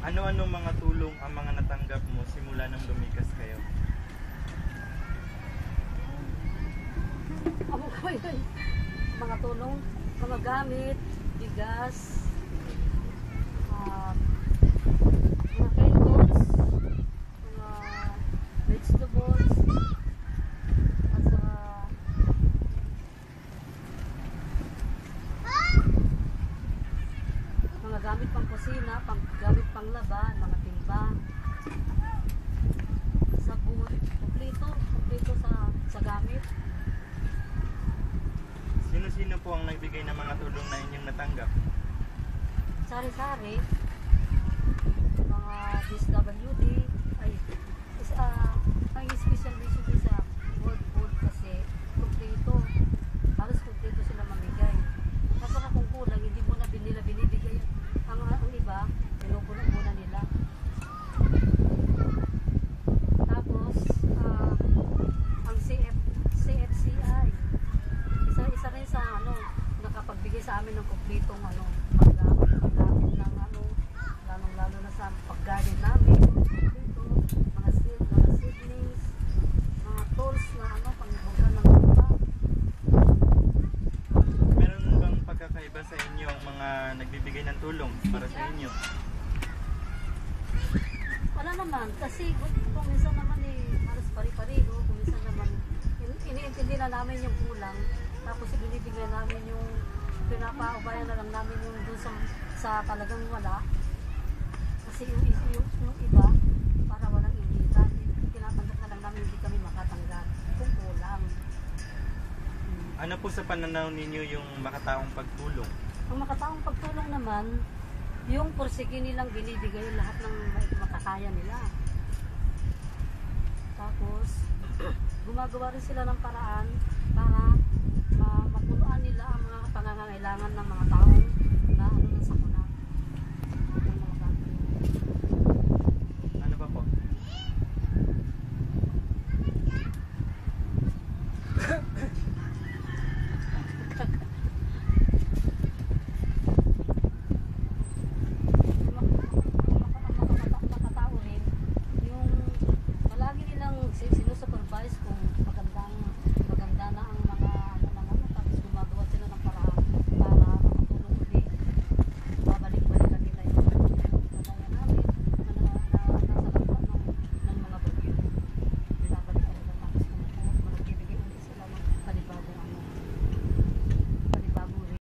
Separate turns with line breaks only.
Ano-ano mga tulong ang mga natanggap mo simula nang lumikas kayo?
Ako ko yun. Mga tulong, mga gamit, bigas, mga candles, mga vegetables, at mga gamit pang kusina, gamit pang laba, mga timba, sabon, kompleto sa gamit.
Sino-sino po ang nagbigay ng mga tulong na inyong natanggap?
Sari-sari, mga DSWD, ay, ang special mission sa World Food kasi kompleto, halos kompleto sila mamigay. Kapag kung kulang, hindi mo na binibigay. Ang iba, pinupunan muna nila. Tapos, ang CFCI, isa rin sa nakapagbigay sa amin ng kompletong paggamit ng lalong-lalo na sa pag-garden namin. Dito, mga seedlings, mga tools na pangbugan ng lupa.
Meron bang pagkakaiba sa inyo ang mga nagbibigay ng tulong para sa inyo?
Wala naman, kasi kung minsan naman halos pari-pariho, kung minsan naman iniintindi na namin yung kulang, tapos binibigyan namin yung pinapaubayan na lang namin yung dun sa talagang wala. Kasi yung iba, para walang inggitan, tinatanggap na lang namin, hindi kami makatanggap kung kulang.
Ano po sa pananaw ninyo yung makataong pagtulong?
Ang makataong pagtulong naman, yung porsige nilang binibigay lahat ng makakaya nila. Tapos, gumagawa rin sila ng paraan para mapunuan nila ang mga pangangailangan ng mga taong